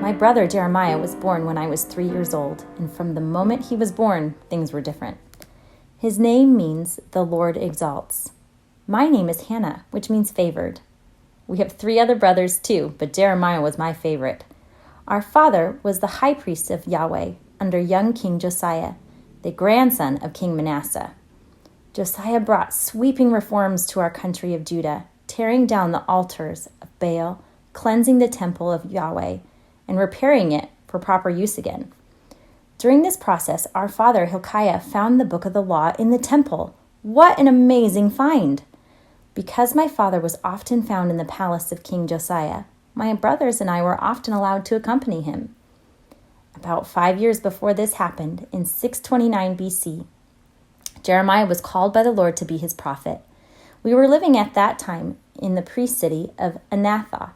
My brother Jeremiah was born when I was 3 years old, and from the moment he was born, things were different. His name means the Lord exalts. My name is Hannah, which means favored. We have 3 other brothers too, but Jeremiah was my favorite. Our father was the high priest of Yahweh under young King Josiah, the grandson of King Manasseh. Josiah brought sweeping reforms to our country of Judah, tearing down the altars of Baal, cleansing the temple of Yahweh, and repairing it for proper use again. During this process, our father Hilkiah found the book of the law in the temple. What an amazing find! Because my father was often found in the palace of King Josiah, my brothers and I were often allowed to accompany him. About 5 years before this happened, in 629 BC, Jeremiah was called by the Lord to be his prophet. We were living at that time in the priest city of Anathoth.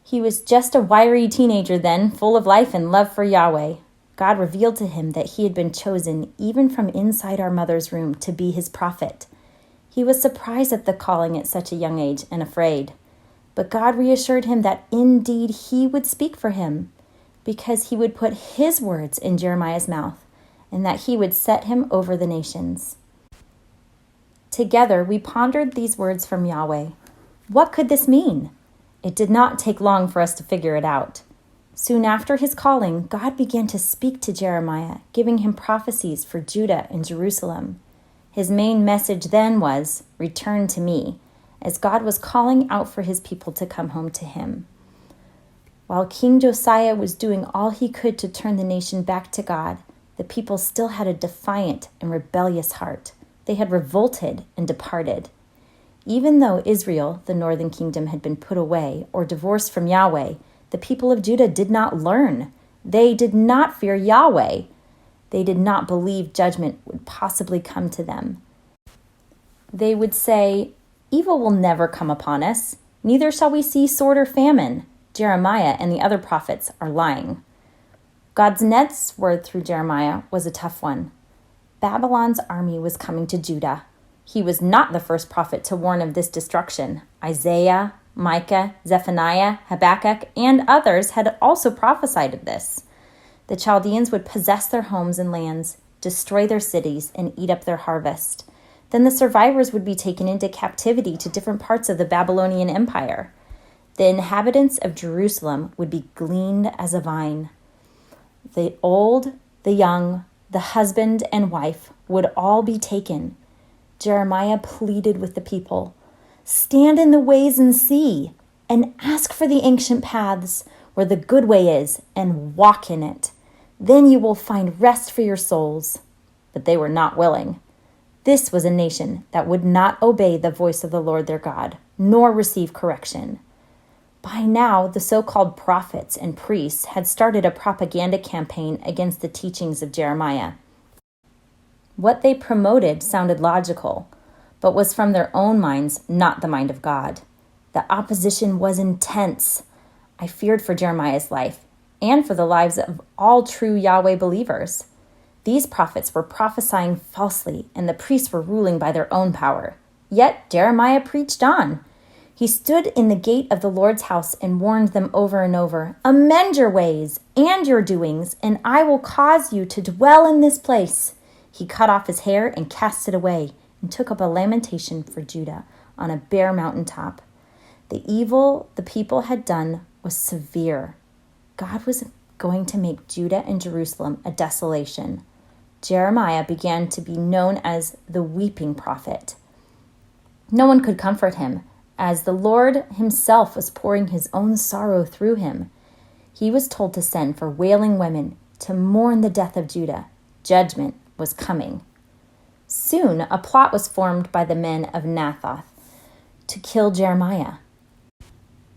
He was just a wiry teenager then, full of life and love for Yahweh. God revealed to him that he had been chosen even from inside our mother's room to be his prophet. He was surprised at the calling at such a young age and afraid. But God reassured him that indeed he would speak for him, because he would put his words in Jeremiah's mouth, and that he would set him over the nations. Together we pondered these words from Yahweh. What could this mean? It did not take long for us to figure it out. Soon after his calling, God began to speak to Jeremiah, giving him prophecies for Judah and Jerusalem. His main message then was, "Return to me," as God was calling out for his people to come home to him. While King Josiah was doing all he could to turn the nation back to God, the people still had a defiant and rebellious heart. They had revolted and departed. Even though Israel, the northern kingdom, had been put away or divorced from Yahweh, the people of Judah did not learn. They did not fear Yahweh. They did not believe judgment would possibly come to them. They would say, "Evil will never come upon us, neither shall we see sword or famine." Jeremiah and the other prophets are lying. God's next word through Jeremiah was a tough one. Babylon's army was coming to Judah. He was not the first prophet to warn of this destruction. Isaiah, Micah, Zephaniah, Habakkuk, and others had also prophesied of this. The Chaldeans would possess their homes and lands, destroy their cities, and eat up their harvest. Then the survivors would be taken into captivity to different parts of the Babylonian Empire. The inhabitants of Jerusalem would be gleaned as a vine. The old, the young, the husband and wife would all be taken. Jeremiah pleaded with the people, "Stand in the ways and see, and ask for the ancient paths where the good way is, and walk in it. Then you will find rest for your souls." But they were not willing. This was a nation that would not obey the voice of the Lord their God, nor receive correction. By now, the so-called prophets and priests had started a propaganda campaign against the teachings of Jeremiah. What they promoted sounded logical, but was from their own minds, not the mind of God. The opposition was intense. I feared for Jeremiah's life and for the lives of all true Yahweh believers. These prophets were prophesying falsely, and the priests were ruling by their own power. Yet Jeremiah preached on. He stood in the gate of the Lord's house and warned them over and over, "Amend your ways and your doings, and I will cause you to dwell in this place." He cut off his hair and cast it away, and took up a lamentation for Judah on a bare mountaintop. The evil the people had done was severe. God was going to make Judah and Jerusalem a desolation. Jeremiah began to be known as the weeping prophet. No one could comfort him, as the Lord himself was pouring his own sorrow through him. He was told to send for wailing women to mourn the death of Judah. Judgment was coming. Soon a plot was formed by the men of Anathoth to kill Jeremiah.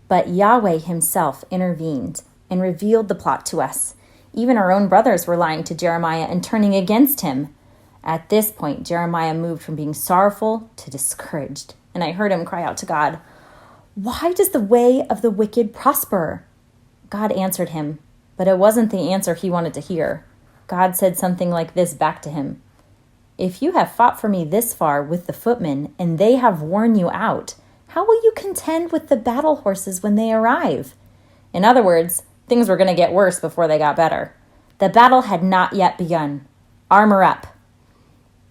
But Yahweh himself intervened and revealed the plot to us. Even our own brothers were lying to Jeremiah and turning against him. At this point, Jeremiah moved from being sorrowful to discouraged, and I heard him cry out to God, "Why does the way of the wicked prosper?" God answered him, but it wasn't the answer he wanted to hear. God said something like this back to him, "If you have fought for me this far with the footmen, and they have worn you out, how will you contend with the battle horses when they arrive?" In other words, Things were going to get worse before they got better. The battle had not yet begun. Armor up.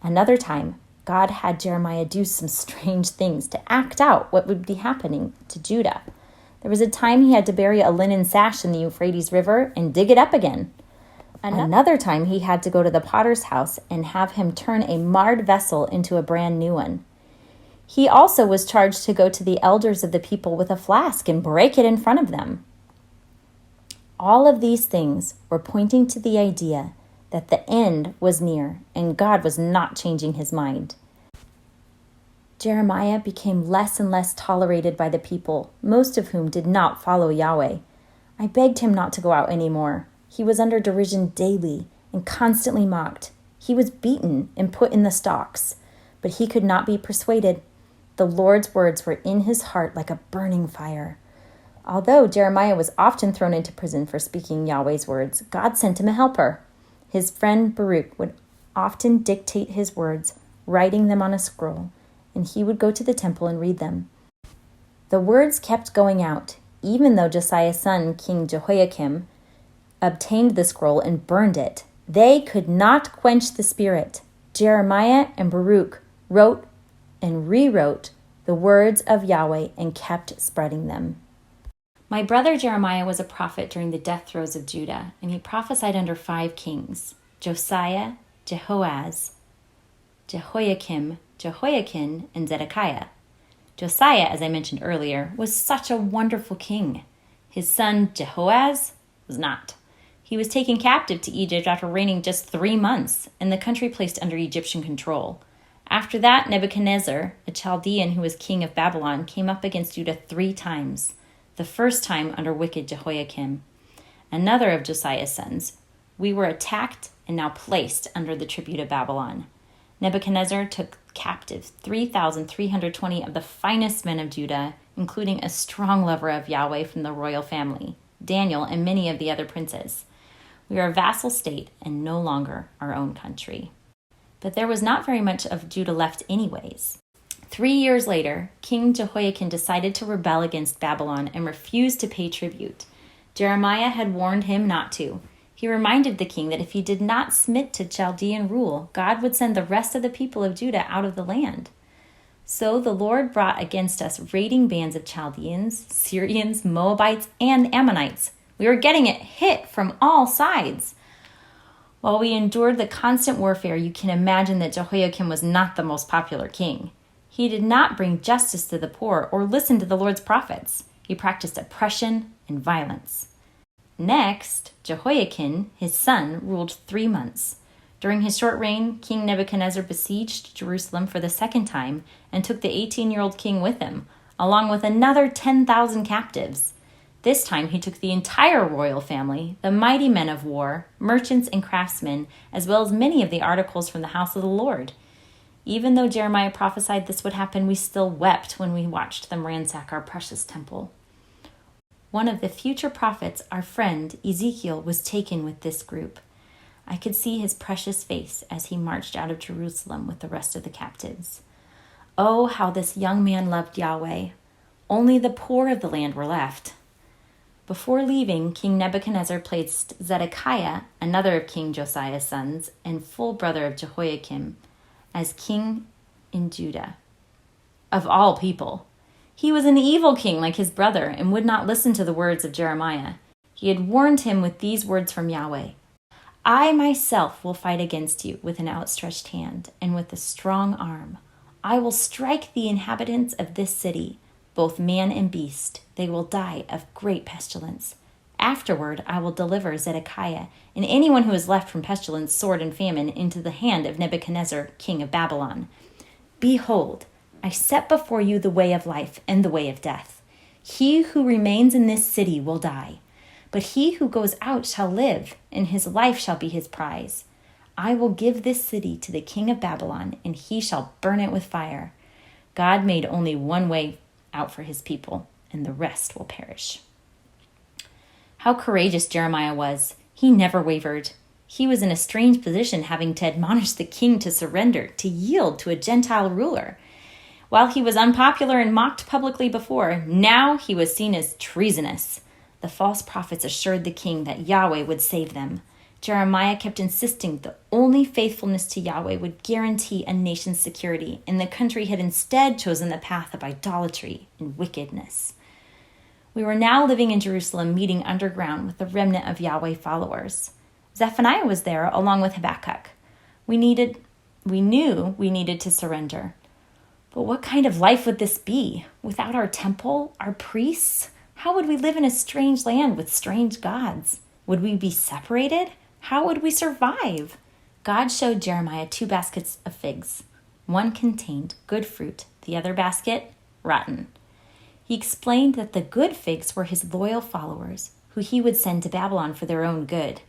Another time, God had Jeremiah do some strange things to act out what would be happening to Judah. There was a time he had to bury a linen sash in the Euphrates River and dig it up again. Another time he had to go to the potter's house and have him turn a marred vessel into a brand new one. He also was charged to go to the elders of the people with a flask and break it in front of them. All of these things were pointing to the idea that the end was near and God was not changing his mind. Jeremiah became less and less tolerated by the people, most of whom did not follow Yahweh. I begged him not to go out anymore. He was under derision daily and constantly mocked. He was beaten and put in the stocks, but he could not be persuaded. The Lord's words were in his heart like a burning fire. Although Jeremiah was often thrown into prison for speaking Yahweh's words, God sent him a helper. His friend Baruch would often dictate his words, writing them on a scroll, and he would go to the temple and read them. The words kept going out, even though Josiah's son, King Jehoiakim, obtained the scroll and burned it. They could not quench the spirit. Jeremiah and Baruch wrote and rewrote the words of Yahweh and kept spreading them. My brother Jeremiah was a prophet during the death throes of Judah, and he prophesied under 5 kings: Josiah, Jehoaz, Jehoiakim, Jehoiakim, and Zedekiah. Josiah, as I mentioned earlier, was such a wonderful king. His son Jehoaz was not. He was taken captive to Egypt after reigning just 3 months, and the country placed under Egyptian control. After that, Nebuchadnezzar, a Chaldean who was king of Babylon, came up against Judah 3 times. The first time under wicked Jehoiakim, another of Josiah's sons. We were attacked and now placed under the tribute of Babylon. Nebuchadnezzar took captive 3,320 of the finest men of Judah, including a strong lover of Yahweh from the royal family, Daniel, and many of the other princes. We are a vassal state and no longer our own country. But there was not very much of Judah left anyways. 3 years later, King Jehoiakim decided to rebel against Babylon and refused to pay tribute. Jeremiah had warned him not to. He reminded the king that if he did not submit to Chaldean rule, God would send the rest of the people of Judah out of the land. So the Lord brought against us raiding bands of Chaldeans, Syrians, Moabites, and Ammonites. We were getting it hit from all sides. While we endured the constant warfare, you can imagine that Jehoiakim was not the most popular king. He did not bring justice to the poor or listen to the Lord's prophets. He practiced oppression and violence. Next, Jehoiakim, his son, ruled 3 months. During his short reign, King Nebuchadnezzar besieged Jerusalem for the 2nd time and took the 18-year-old king with him, along with another 10,000 captives. This time he took the entire royal family, the mighty men of war, merchants and craftsmen, as well as many of the articles from the house of the Lord. Even though Jeremiah prophesied this would happen, we still wept when we watched them ransack our precious temple. One of the future prophets, our friend Ezekiel, was taken with this group. I could see his precious face as he marched out of Jerusalem with the rest of the captives. Oh, how this young man loved Yahweh. Only the poor of the land were left. Before leaving, King Nebuchadnezzar placed Zedekiah, another of King Josiah's sons, and full brother of Jehoiakim, as king in Judah. Of all people. He was an evil king like his brother and would not listen to the words of Jeremiah. He had warned him with these words from Yahweh: I myself will fight against you with an outstretched hand and with a strong arm. I will strike the inhabitants of this city, both man and beast. They will die of great pestilence. Afterward, I will deliver Zedekiah and anyone who is left from pestilence, sword, and famine into the hand of Nebuchadnezzar, king of Babylon. Behold, I set before you the way of life and the way of death. He who remains in this city will die, but he who goes out shall live, and his life shall be his prize. I will give this city to the king of Babylon, and he shall burn it with fire. God made only one way out for his people, and the rest will perish. How courageous Jeremiah was. He never wavered. He was in a strange position, having to admonish the king to surrender, to yield to a Gentile ruler. While he was unpopular and mocked publicly before, now he was seen as treasonous. The false prophets assured the king that Yahweh would save them. Jeremiah kept insisting that only faithfulness to Yahweh would guarantee a nation's security, and the country had instead chosen the path of idolatry and wickedness. We were now living in Jerusalem, meeting underground with the remnant of Yahweh followers. Zephaniah was there along with Habakkuk. We knew we needed to surrender. But what kind of life would this be? Without our temple, our priests? How would we live in a strange land with strange gods? Would we be separated? How would we survive? God showed Jeremiah 2 baskets of figs. One contained good fruit, the other basket, rotten. He explained that the good figs were his loyal followers, who he would send to Babylon for their own good.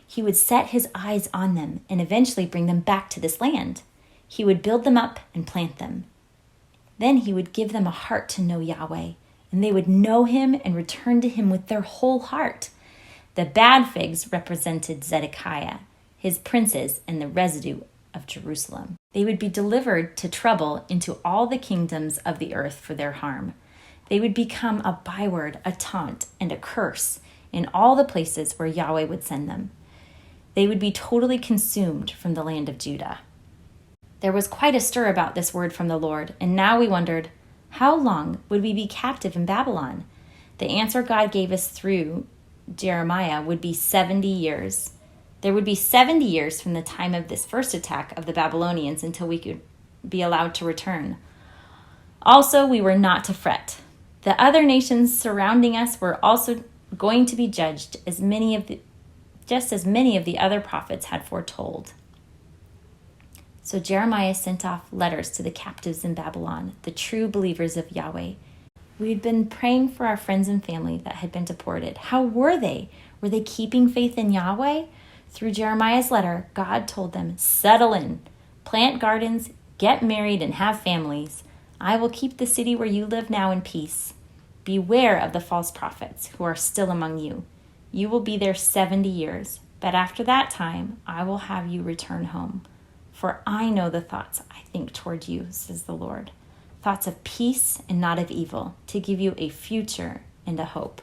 He would set his eyes on them and eventually bring them back to this land. He would build them up and plant them. Then he would give them a heart to know Yahweh, and they would know him and return to him with their whole heart. The bad figs represented Zedekiah, his princes, and the residue of Jerusalem. They would be delivered to trouble into all the kingdoms of the earth for their harm. They would become a byword, a taunt, and a curse in all the places where Yahweh would send them. They would be totally consumed from the land of Judah. There was quite a stir about this word from the Lord, and now we wondered, how long would we be captive in Babylon? The answer God gave us through Jeremiah would be 70 years. There would be 70 years from the time of this first attack of the Babylonians until we could be allowed to return. Also, we were not to fret. The other nations surrounding us were also going to be judged, just as many of the other prophets had foretold. So Jeremiah sent off letters to the captives in Babylon, the true believers of Yahweh. We had been praying for our friends and family that had been deported. How were they? Were they keeping faith in Yahweh? Through Jeremiah's letter, God told them, settle in, plant gardens, get married, and have families. I will keep the city where you live now in peace. Beware of the false prophets who are still among you. You will be there 70 years, but after that time, I will have you return home. For I know the thoughts I think toward you, says the Lord, thoughts of peace and not of evil, to give you a future and a hope.